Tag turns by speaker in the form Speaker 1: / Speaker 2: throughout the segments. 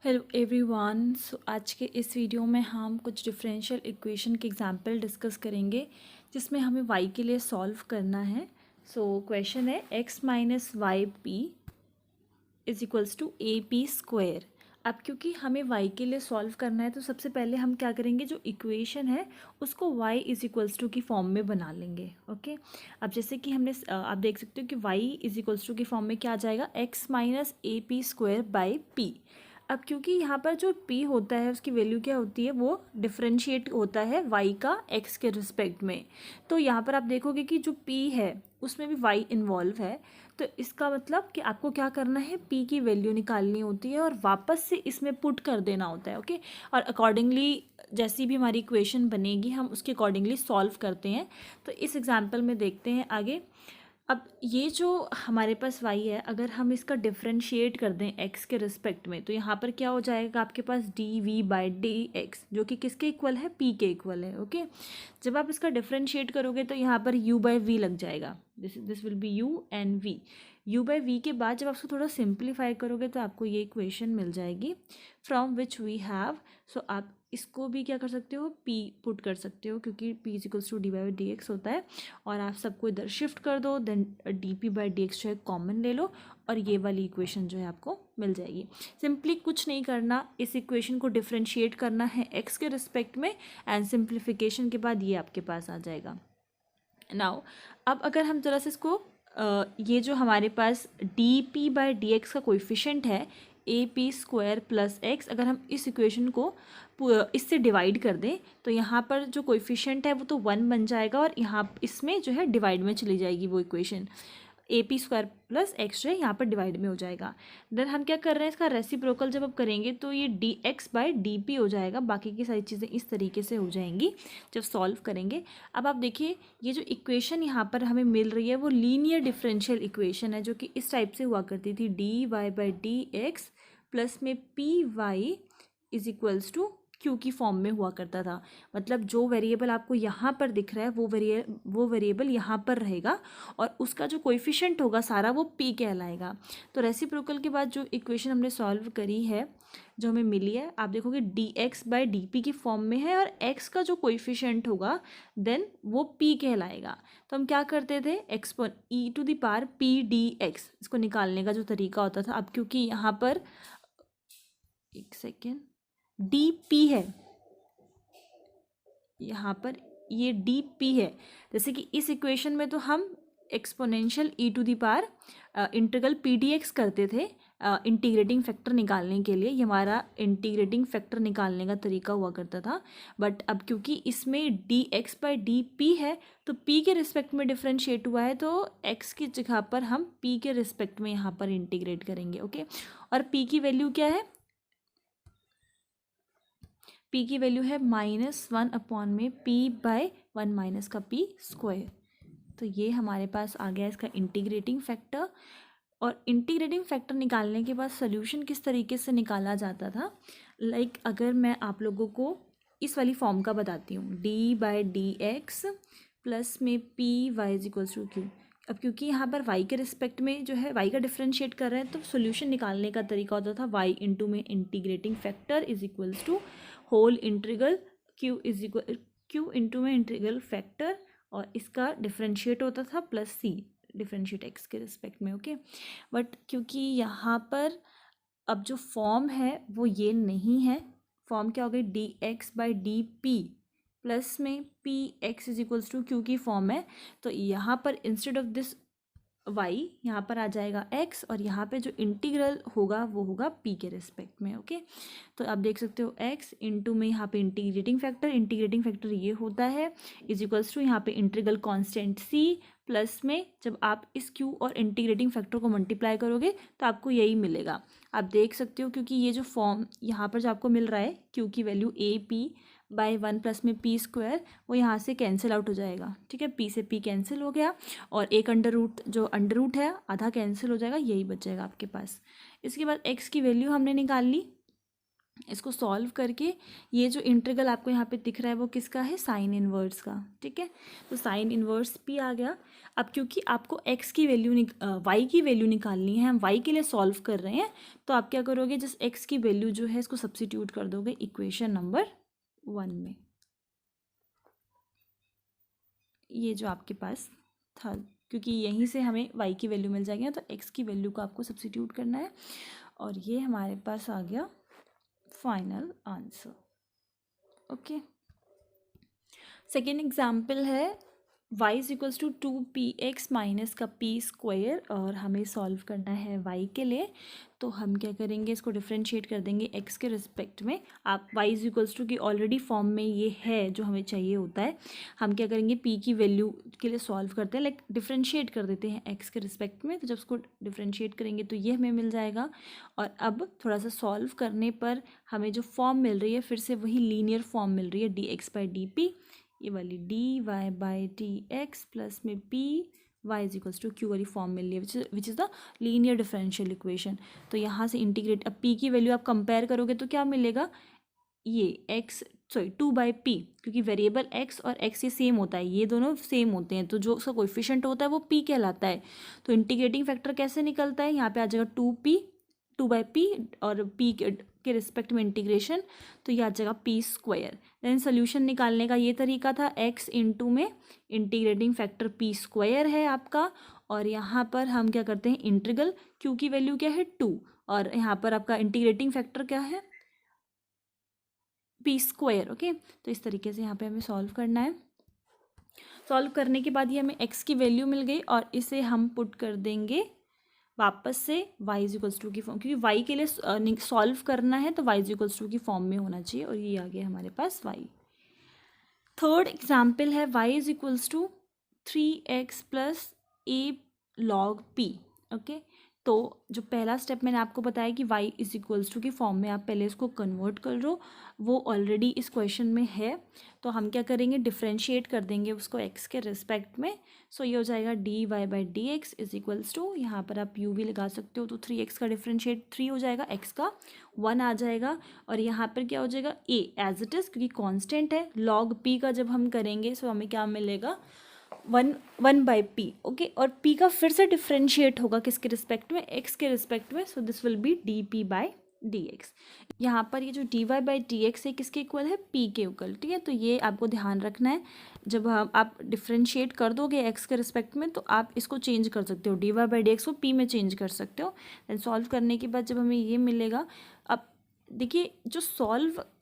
Speaker 1: Hello everyone. आज के इस वीडियो में हम कुछ डिफरेंशियल इक्वेशन के एग्जांपल डिस्कस करेंगे जिसमें हमें y के लिए सॉल्व करना है। क्वेश्चन है x minus Y P is equals to A P square. अब क्योंकि हमें y के लिए सॉल्व करना है तो सबसे पहले हम क्या करेंगे, जो इक्वेशन है उसको y इज इक्वल्स टू की फॉर्म में बना लेंगे। ओके, अब जैसे कि हमने आप देख सकते हो कि y इज इक्वल्स टू की फॉर्म में क्या आ जाएगा, x minus A P square by P. अब क्योंकि यहाँ पर जो p होता है उसकी वैल्यू क्या होती है, वो डिफरेंशिएट होता है y का x के रिस्पेक्ट में। तो यहाँ पर आप देखोगे कि जो p है उसमें भी y इन्वॉल्व है। तो इसका मतलब कि आपको क्या करना है, p की वैल्यू निकालनी होती है और वापस से इसमें पुट कर देना होता है। ओके, और अकॉर्डिंगली जैसी भी हमारी इक्वेशन बनेगी हम उसके अकॉर्डिंगली सॉल्व करते हैं। तो इस एग्जांपल में देखते हैं आगे। अब ये जो हमारे पास y है, अगर हम इसका डिफरेंशिएट कर दें x के रिस्पेक्ट में तो यहाँ पर क्या हो जाएगा, आपके पास d v by D x, जो कि किसके इक्वल है, p के इक्वल है। ओके, जब आप इसका डिफरेंशिएट करोगे तो यहाँ पर u बाई वी लग जाएगा। This will be u and v। u by V के बाद जब आप उसको थोड़ा सिंप्लीफाई करोगे तो आपको ये इक्वेशन मिल जाएगी फ्रॉम विच वी हैव। सो आप इसको भी क्या कर सकते हो, p पुट कर सकते हो, क्योंकि p is equals to D by D X होता है। और आप सबको इधर शिफ्ट कर दो, then D P by D x जो है कॉमन ले लो और ये वाली इक्वेशन जो है आपको मिल जाएगी। सिंपली कुछ नहीं करना, इस इक्वेशन को डिफरेंशिएट करना है x के रिस्पेक्ट में एंड सिंप्लीफिकेशन के बाद ये आपके पास आ जाएगा। नाउ अब अगर हम ज़रा से इसको ये जो हमारे पास d P by D x का कोइफिशेंट है a P square plus x, अगर हम इस इक्वेशन को इससे डिवाइड कर दें तो यहाँ पर जो कोइफिशेंट है वो तो 1 बन जाएगा और यहाँ इसमें जो है डिवाइड में चली जाएगी वो equation. A P square plus x जो है यहाँ पर डिवाइड में हो जाएगा। देन हम क्या कर रहे हैं, इसका रेसिप्रोकल जब आप करेंगे तो ये D x by d P हो जाएगा। बाकी की सारी चीज़ें इस तरीके से हो जाएंगी जब सॉल्व करेंगे। अब आप देखिए ये जो इक्वेशन यहाँ पर हमें मिल रही है वो लीनियर डिफरेंशियल इक्वेशन है, जो कि इस टाइप से हुआ करती थी, d y by D x plus में p y is equals to q की फॉर्म में हुआ करता था। मतलब जो वेरिएबल आपको यहाँ पर दिख रहा है वो वेरिएबल यहाँ पर रहेगा और उसका जो कोएफिशिएंट होगा सारा वो p कहलाएगा। तो रेसिप्रोकल के बाद जो इक्वेशन हमने सॉल्व करी है, जो हमें मिली है, आप देखोगे D x by d P की फॉर्म में है और x का जो कोएफिशिएंट होगा देन वो p कहलाएगा। तो हम क्या करते थे, एक्सपोन e to the power p d x, इसको निकालने का जो तरीका होता था। अब क्योंकि यहाँ पर एक सेकेंड डी पी है, यहाँ पर ये डी पी है, जैसे कि इस इक्वेशन में तो हम exponential E to the power integral P D X करते थे इंटीग्रेटिंग फैक्टर निकालने के लिए। ये हमारा इंटीग्रेटिंग फैक्टर निकालने का तरीका हुआ करता था। बट अब क्योंकि इसमें D x by d P है तो p के रिस्पेक्ट में डिफ्रेंशिएट हुआ है, तो x की जगह पर हम p के रिस्पेक्ट में यहाँ पर इंटीग्रेट करेंगे। ओके, और p की वैल्यू क्या है, p की वैल्यू है -1 अपॉन में p बाय 1 माइनस का p स्क्वायर। तो ये हमारे पास आ गया इसका इंटीग्रेटिंग फैक्टर। और इंटीग्रेटिंग फैक्टर निकालने के बाद सोल्यूशन किस तरीके से निकाला जाता था, लाइक अगर मैं आप लोगों को इस वाली फॉर्म का बताती हूँ, d by D x plus में p Y is equals to Q. अब क्योंकि यहाँ पर y के रिस्पेक्ट में जो है y का डिफरेंशिएट कर रहे हैं तो सोल्यूशन निकालने का तरीका होता था y इंटू में integrating factor is equals to whole integral q is equal q into में इंटीग्रल फैक्टर और इसका डिफरेंशिएट होता था प्लस c डिफरेंशिएट x के रिस्पेक्ट में। ओके, बट क्योंकि यहाँ पर अब जो फॉर्म है वो ये नहीं है, फॉर्म क्या हो गई, d x by d p plus में p x is equals to q की फॉर्म है। तो यहाँ पर इंस्टेड ऑफ दिस y यहाँ पर आ जाएगा x और यहाँ पे जो इंटीग्रल होगा वो होगा p के रिस्पेक्ट में। ओके, तो आप देख सकते हो x इंटू में यहाँ पे इंटीग्रेटिंग फैक्टर ये होता है इज इक्वल्स टू यहाँ पे इंटीग्रल कांस्टेंट c प्लस में जब आप इस q और इंटीग्रेटिंग फैक्टर को मल्टीप्लाई करोगे तो आपको यही मिलेगा। आप देख सकते हो क्योंकि ये जो फॉर्म यहाँ पर जो आपको मिल रहा है q की value A P by 1 plus में p स्क्वायर, वो यहाँ से कैंसिल आउट हो जाएगा। ठीक है, p से p कैंसिल हो गया और एक अंडर रूट है आधा कैंसिल हो जाएगा, यही बच जाएगा आपके पास। इसके बाद x की वैल्यू हमने निकाल ली, इसको सॉल्व करके ये जो इंटीग्रल आपको यहाँ पे दिख रहा है वो किसका है, साइन इनवर्स का। ठीक है, तो साइन इनवर्स पी आ गया। अब क्योंकि आपको x की वैल्यू y की वैल्यू निकालनी है, हम y के लिए सॉल्व कर रहे हैं, तो आप क्या करोगे, जिस x की वैल्यू जो है इसको सब्सिट्यूट कर दोगे इक्वेशन नंबर 1 में, ये जो आपके पास था, क्योंकि यहीं से हमें y की वैल्यू मिल जाएगी, तो x की वैल्यू को आपको सब्सिट्यूट करना है, और ये हमारे पास आ गया final answer. Okay, second example है y is equals to 2px minus का p स्क्वायर, और हमें सॉल्व करना है y के लिए। तो हम क्या करेंगे, इसको डिफ्रेंशिएट कर देंगे x के रिस्पेक्ट में। आप y इज इक्वल्स टू की ऑलरेडी फॉर्म में ये है जो हमें चाहिए होता है, हम क्या करेंगे p की वैल्यू के लिए सॉल्व करते हैं, लाइक डिफ्रेंशिएट कर देते हैं x के रिस्पेक्ट में। तो जब उसको डिफ्रेंशिएट करेंगे तो ये हमें मिल जाएगा, और अब थोड़ा सा सॉल्व करने पर हमें जो फॉर्म मिल रही है फिर से वही लीनियर फॉर्म मिल रही है, dx/dt, ये वाली dy/dx प्लस में p y is equals to q वाली फॉर्म मिल रही है, which is the linear differential equation. तो यहाँ से इंटीग्रेट, अब p की वैल्यू आप कंपेयर करोगे तो क्या मिलेगा, ये x 2/p, क्योंकि वेरिएबल x और x ये सेम होता है, ये दोनों सेम होते हैं, तो जो उसका कोएफिशिएंट होता है वो p कहलाता है। तो इंटीग्रेटिंग फैक्टर कैसे निकलता है, यहाँ पे आ जाएगा 2/p और p के रिस्पेक्ट में इंटीग्रेशन, तो ये आ जाएगा p स्क्वायर। देन सोल्यूशन निकालने का ये तरीका था, x इंटू में इंटीग्रेटिंग फैक्टर p स्क्वायर है आपका, और यहाँ पर हम क्या करते हैं, इंटीग्रल q की वैल्यू क्या है 2, और यहाँ पर आपका इंटीग्रेटिंग फैक्टर क्या है p स्क्वायर। ओके, तो इस तरीके से यहाँ पे हमें सॉल्व करना है। सॉल्व करने के बाद ये हमें x की वैल्यू मिल गई, और इसे हम पुट कर देंगे वापस से y इज इक्वल्स टू की फॉर्म, क्योंकि y के लिए सॉल्व करना है तो y इज इक्वल्स टू की फॉर्म में होना चाहिए, और ये आ गया हमारे पास y। थर्ड एग्जाम्पल है y is equals to 3x plus a log p। ओके, तो जो पहला स्टेप मैंने आपको बताया कि y इज इक्वल्स टू की फॉर्म में आप पहले इसको कन्वर्ट कर लो, वो ऑलरेडी इस क्वेश्चन में है, तो हम क्या करेंगे, डिफ्रेंशिएट कर देंगे उसको x के रिस्पेक्ट में। सो ये हो जाएगा dy/dx इज इक्वल्स टू, यहाँ पर आप u भी लगा सकते हो, तो 3x का डिफ्रेंशिएट 3 हो जाएगा, x का 1 आ जाएगा, और यहाँ पर क्या हो जाएगा a एज इट इज़, क्योंकि कांस्टेंट है, log p का जब हम करेंगे सो हमें क्या मिलेगा 1/p। ओके, और p का फिर से डिफ्रेंशिएट होगा किसके रिस्पेक्ट में, x के रिस्पेक्ट में, सो दिस विल बी dp/dx। यहाँ पर ये जो dy/dx है किसके इक्वल है, p के इक्वल। ठीक है, तो ये आपको ध्यान रखना है, जब आप डिफ्रेंशिएट कर दोगे x के रिस्पेक्ट में तो आप इसको चेंज कर सकते हो, dy/dx को p में चेंज कर सकते हो। देन सॉल्व करने के बाद जब हमें ये मिलेगा, अब देखिए जो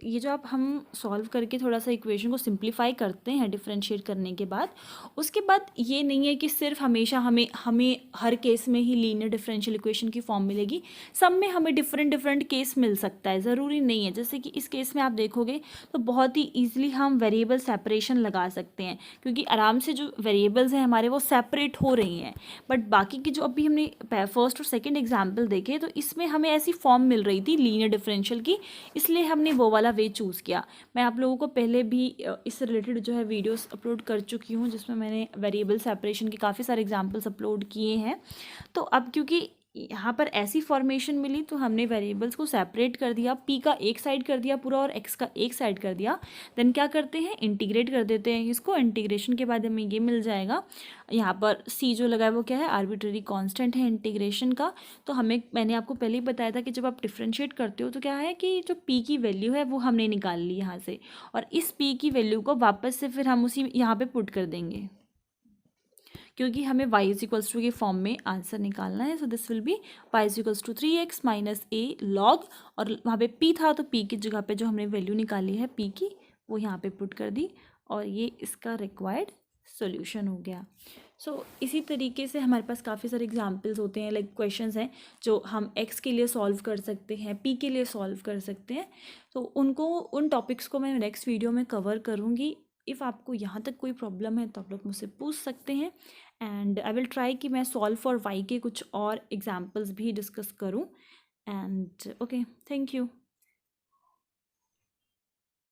Speaker 1: ये जो आप हम सॉल्व करके थोड़ा सा इक्वेशन को सिंप्लीफाई करते हैं डिफरेंशिएट करने के बाद, उसके बाद ये नहीं है कि सिर्फ हमेशा हमें हर केस में ही लीनियर डिफरेंशियल इक्वेशन की फॉर्म मिलेगी, सब में हमें डिफरेंट केस मिल सकता है, ज़रूरी नहीं है। जैसे कि इस केस में आप देखोगे तो बहुत ही ईजिली हम वेरिएबल सेपरेशन लगा सकते हैं, क्योंकि आराम से जो वेरिएबल्स हैं हमारे वो सेपरेट हो रही हैं। बट बाकी की जो अभी हमने फर्स्ट और सेकेंड एग्जाम्पल देखे, तो इसमें हमें ऐसी फॉर्म मिल रही थी लीनियर डिफरेंशियल की, इसलिए हमने वो वाला वे चूज़ किया। मैं आप लोगों को पहले भी इससे रिलेटेड जो है वीडियोस अपलोड कर चुकी हूँ, जिसमें मैंने वेरिएबल सेपरेशन के काफ़ी सारे एग्जांपल्स अपलोड किए हैं। तो अब क्योंकि यहाँ पर ऐसी फॉर्मेशन मिली तो हमने वेरिएबल्स को सेपरेट कर दिया, p का एक साइड कर दिया पूरा और x का एक साइड कर दिया। देन क्या करते हैं, इंटीग्रेट कर देते हैं इसको। इंटीग्रेशन के बाद हमें ये मिल जाएगा, यहाँ पर c जो लगा है वो क्या है, आर्बिट्रेरी कांस्टेंट है इंटीग्रेशन का। तो मैंने आपको पहले ही बताया था कि जब आप डिफ्रेंशिएट करते हो तो क्या है कि जो p की वैल्यू है वो हमने निकाल ली यहाँ से, और इस p की वैल्यू को वापस से फिर हम उसी यहाँ पर पुट कर देंगे, क्योंकि हमें y इज इक्वल्स टू के फॉर्म में आंसर निकालना है। So this will be y is equals to 3x minus a log, और वहाँ पे p था तो p की जगह पे जो हमने वैल्यू निकाली है p की वो यहाँ पे पुट कर दी, और ये इसका रिक्वायर्ड सॉल्यूशन हो गया। सो इसी तरीके से हमारे पास काफ़ी सारे एग्जांपल्स होते हैं, लाइक क्वेश्चंस हैं जो हम x के लिए सॉल्व कर सकते हैं, p के लिए सॉल्व कर सकते हैं। तो उन टॉपिक्स को मैं नेक्स्ट वीडियो में कवर करूँगी। इफ़ आपको यहाँ तक कोई प्रॉब्लम है तो आप लोग मुझसे पूछ सकते हैं, एंड आई विल ट्राई कि मैं सॉल्व फॉर y के कुछ और एग्जाम्पल्स भी डिस्कस करूँ। And okay, thank you.